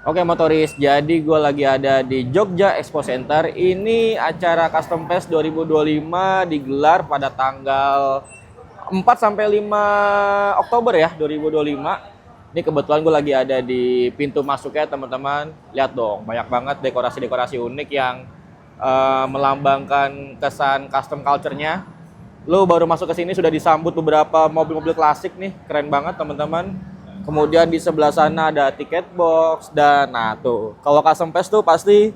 Oke motoris, jadi gue lagi ada di Jogja Expo Center. Ini acara Custom Fest 2025 digelar pada tanggal 4 sampai 5 Oktober ya 2025. Ini kebetulan gue lagi ada di pintu masuknya teman-teman. Lihat dong, banyak banget dekorasi-dekorasi unik yang melambangkan kesan custom culture-nya. Lo baru masuk ke sini sudah disambut beberapa mobil-mobil klasik nih, keren banget teman-teman. Kemudian di sebelah sana ada tiket box dan nah tuh kalau custom fest tuh pasti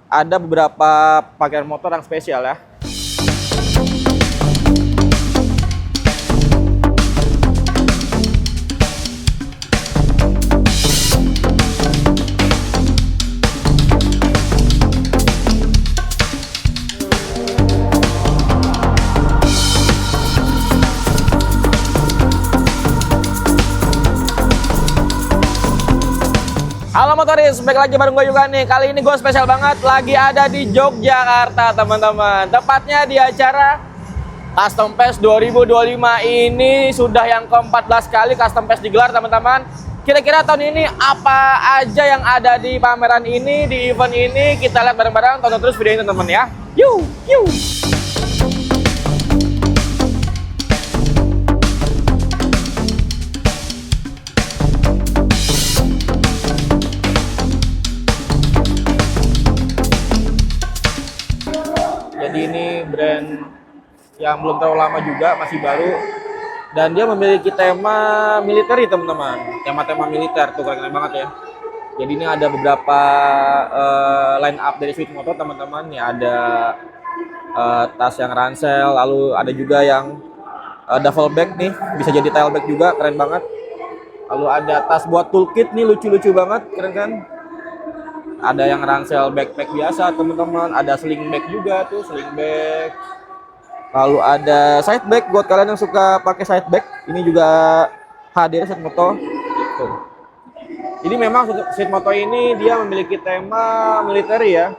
ada beberapa pakaian motor yang spesial ya. Halo motoris, baik lagi bareng gue juga nih. Kali ini gue spesial banget, lagi ada di Yogyakarta teman-teman. Tepatnya di acara Custom Fest 2025 ini sudah yang ke-14 kali Custom Fest digelar teman-teman. Kira-kira tahun ini apa aja yang ada di pameran ini, di event ini, kita lihat bareng-bareng, tonton terus video ini teman-teman ya. Yuk, yuk. Jadi ini brand yang belum terlalu lama juga, masih baru. Dan dia memiliki tema militer teman-teman. Tema-tema militer tuh keren banget ya. Jadi ini ada beberapa line up dari Sweet Moto teman-teman. Nih ada tas yang ransel, lalu ada juga yang duffel bag nih, bisa jadi tailbag juga, keren banget. Lalu ada tas buat toolkit nih, lucu-lucu banget, keren kan? Ada yang ransel backpack biasa teman-teman, ada sling bag juga tuh, sling bag. Lalu ada side bag buat kalian yang suka pakai side bag. Ini juga hadir Sweet Moto. Gitu. Jadi memang Sweet Moto ini dia memiliki tema militer ya.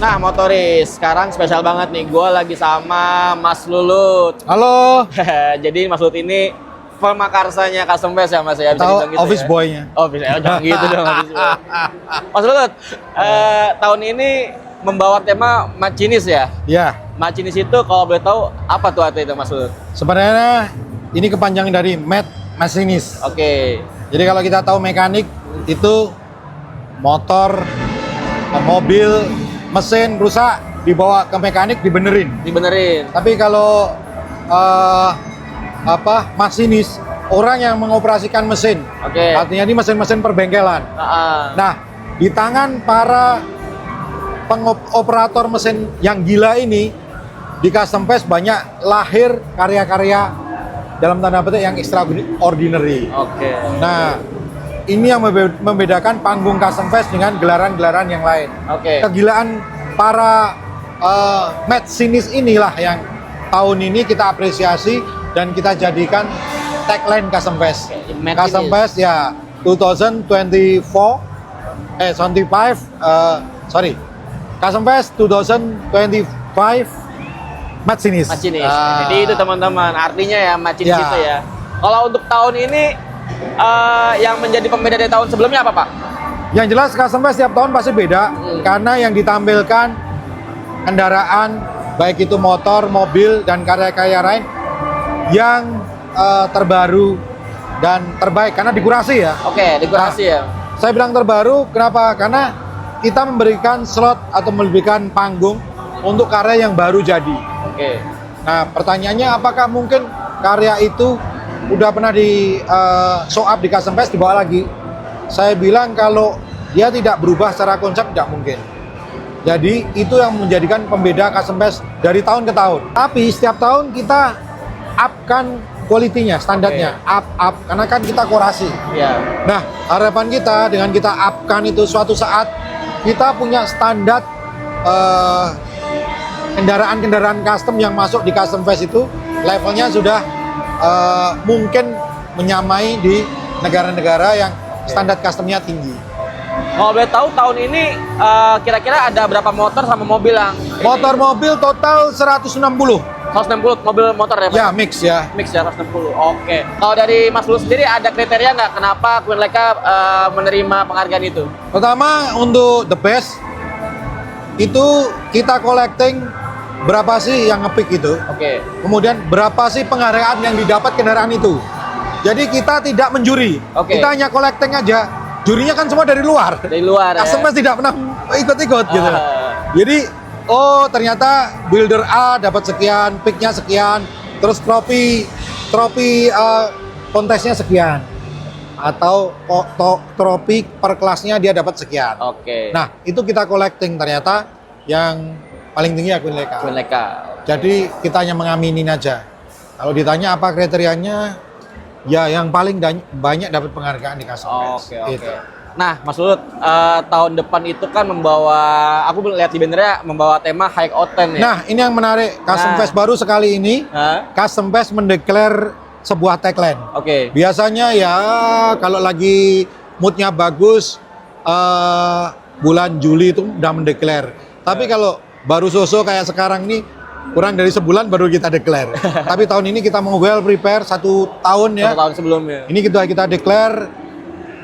Nah motoris, sekarang spesial banget nih, gue lagi sama Mas Lulut. Halo. Jadi Mas Lulut ini pemakarsanya Custom Fest ya Mas ya, bisa Tahu dibilang gitu office ya? boy-nya. Office, jangan gitu dong office boy. Mas Lulut, tahun ini membawa tema Macinis ya? Ya, Macinis itu kalau boleh tahu apa tuh arti itu Mas Lulut? sebenarnya ini kepanjangan dari Mat Masinis. Oke. Jadi kalau kita tahu mekanik itu motor, mobil, mesin rusak dibawa ke mekanik dibenerin. Dibenerin. Tapi kalau masinis orang yang mengoperasikan mesin. Oke. Artinya ini mesin-mesin perbengkelan. Nah, di tangan para pengoperator mesin yang gila ini di Custom Fest banyak lahir karya-karya dalam tanda petik yang extraordinary. Oke. Nah, ini yang membedakan panggung Custom Fest dengan gelaran-gelaran yang lain. Oke. Kegilaan para Matsinis inilah yang tahun ini kita apresiasi dan kita jadikan tagline Custom Fest. Custom Fest ya 25 Custom Fest 2025 Matsinis. Macinis. Jadi itu teman-teman, artinya ya Macinis Ya. itu ya. Kalau untuk tahun ini yang menjadi pembeda dari tahun sebelumnya apa Pak? Yang jelas Custom Fest setiap tahun pasti beda karena yang ditampilkan kendaraan baik itu motor, mobil dan karya-karya lain yang terbaru dan terbaik karena dikurasi ya. Oke, dekorasi ya. Saya bilang terbaru, kenapa? Karena kita memberikan slot atau memberikan panggung untuk karya yang baru jadi. Oke. Nah, pertanyaannya apakah mungkin karya itu udah pernah di show up di Custom Fest dibawa lagi? Saya bilang kalau dia tidak berubah secara konsep tidak mungkin. Jadi itu yang menjadikan pembeda Custom Fest dari tahun ke tahun. Tapi setiap tahun kita upkan kualitinya, standarnya, up, karena kan kita kurasi. Iya. Nah, harapan kita dengan kita upkan itu suatu saat kita punya standar kendaraan-kendaraan custom yang masuk di Custom Fest itu levelnya sudah mungkin menyamai di negara-negara yang standar customnya tinggi. Kalau boleh tahu tahun ini kira-kira ada berapa motor sama mobil yang Motor mobil total 160. 160 mobil motor ya Pak? Ya, mix ya. Mix ya 160. Oke. Kalau dari Mas Lulu sendiri ada kriteria nggak kenapa Queen Leica menerima penghargaan itu? Pertama untuk the best itu kita collecting berapa sih yang ngepick itu. Oke. Kemudian berapa sih penghargaan yang didapat kendaraan itu. Jadi kita tidak menjuri. Oke. Kita hanya collecting aja. Jurinya kan semua dari luar. Dari luar ya. Custom Fest tidak pernah ikut-ikut gitu. Jadi oh ternyata builder A dapat sekian, picknya sekian, terus trofi kontesnya sekian, atau trofi per kelasnya dia dapat sekian. Oke. Nah itu kita collecting, ternyata yang paling tinggi ya Queen Leica. Queen Leica. Jadi kita hanya mengaminin aja. Kalau ditanya apa kriterianya, ya yang paling banyak dapat penghargaan di Custom Fest. Oke. Gitu. Nah, Mas Lulut, tahun depan itu kan membawa, aku lihat di bannernya membawa tema High Octane ya. Nah, ini yang menarik. Custom Fest baru sekali ini, Custom Fest mendeklar sebuah tagline. Oke. Biasanya ya kalau lagi moodnya bagus, bulan Juli itu udah mendeklar. Tapi kalau baru sosok kayak sekarang nih, kurang dari sebulan baru kita declare. Tapi tahun ini kita mau well prepare 1 tahun ya. 1 tahun sebelumnya. Ini kita declare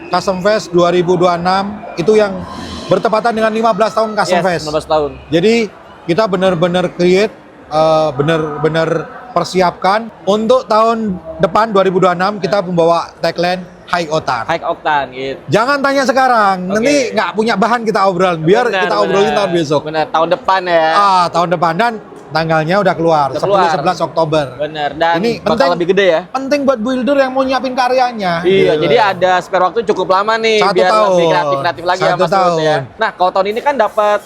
Custom Fest 2026 itu yang bertepatan dengan 15 tahun Custom Fest. 15 tahun. Jadi kita benar-benar create, benar-benar persiapkan untuk tahun depan 2026 kita membawa tagline High Octane. High Octane gitu. Jangan tanya sekarang, nanti nggak punya bahan kita obrol. Biar kita obrolin tahun besok. Benar, tahun depan ya. Tahun depan dan tanggalnya udah keluar, 10-11 Oktober. Bener, dan ini bakal penting, lebih gede ya. Penting buat builder yang mau nyiapin karyanya. Iya, gitu. jadi ada spare waktu cukup lama nih 1 biar tahun. lebih kreatif lagi ya 1 Mas Lulut ya. tahun. Nah, kalau tahun ini kan dapat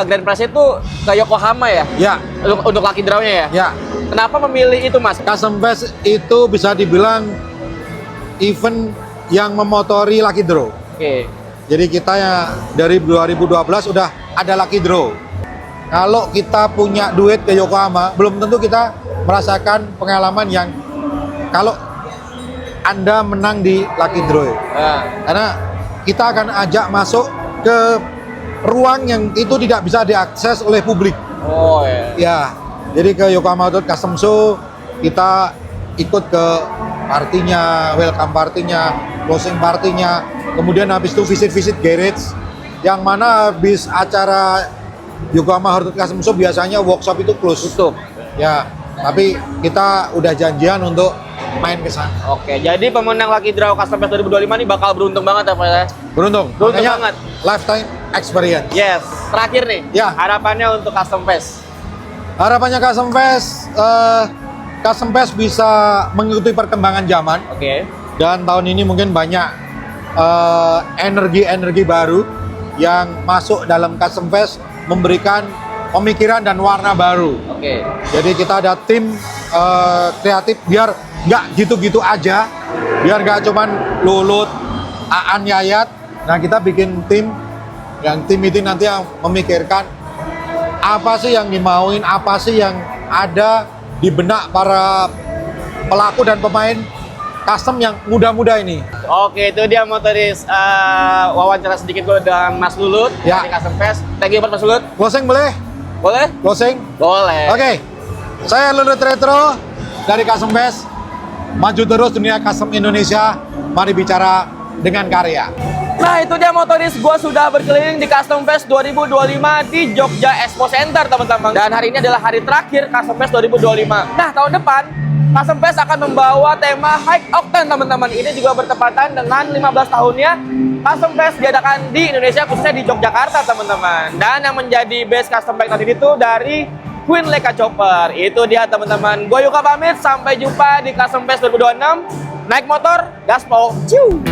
Grand Prize itu ke Yokohama ya? Ya, Untuk Lucky Draw-nya ya? ya. Kenapa memilih itu Mas? Custom Fest itu bisa dibilang event yang memotori Lucky Draw. Oke. Jadi kita ya dari 2012 udah ada Lucky Draw. Kalau kita punya duit ke Yokohama, belum tentu kita merasakan pengalaman yang kalau Anda menang di Lucky Draw. Karena kita akan ajak masuk ke ruang yang itu tidak bisa diakses oleh publik. Oh ya. Ya, jadi ke Yokohama Auto Custom Show kita ikut ke partinya, welcome partinya, closing partinya, kemudian habis itu visit garage, yang mana habis acara Yokohama Auto Custom Show biasanya workshop itu close. Tutup. Ya, tapi kita udah janjian untuk main ke sana. Oke, jadi pemenang Lucky Draw Custom Fest 2025 ini bakal beruntung banget ya Pak ya? Beruntung Beruntung makanya banget. lifetime experience. Yes, terakhir nih, Ya. harapannya untuk Custom Fest. Harapannya Custom Fest bisa mengikuti perkembangan zaman. Oke. Dan tahun ini mungkin banyak energi baru yang masuk dalam Custom Fest, memberikan pemikiran dan warna baru. Oke. Jadi kita ada tim kreatif biar nggak gitu-gitu aja, biar nggak cuman Lulut, Aan, Yayat. Nah kita bikin tim, yang tim itu nanti yang memikirkan apa sih yang dimauin, apa sih yang ada di benak para pelaku dan pemain custom yang muda-muda ini. Oke, itu dia motoris wawancara sedikit gue dengan Mas Lulut Ya. dari Custom Fest. Thank you Mas Lulut. Closing boleh? Boleh? Closing? Boleh. Oke, saya Lulut Retro dari Custom Fest. Maju terus dunia custom Indonesia. Mari bicara dengan karya. Nah itu dia motoris, gue sudah berkeliling di Custom Fest 2025 di Jogja Expo Center teman-teman. Dan hari ini adalah hari terakhir Custom Fest 2025. Nah tahun depan Custom Fest akan membawa tema High Octane teman-teman. Ini juga bertepatan dengan 15 tahunnya Custom Fest diadakan di Indonesia, khususnya di Yogyakarta teman-teman. Dan yang menjadi base Custom Bike tadi itu dari Queen Leica Chopper. Itu dia teman-teman. Gue Yuka pamit, sampai jumpa di Custom Fest 2026. Naik motor, gaspol, ciu!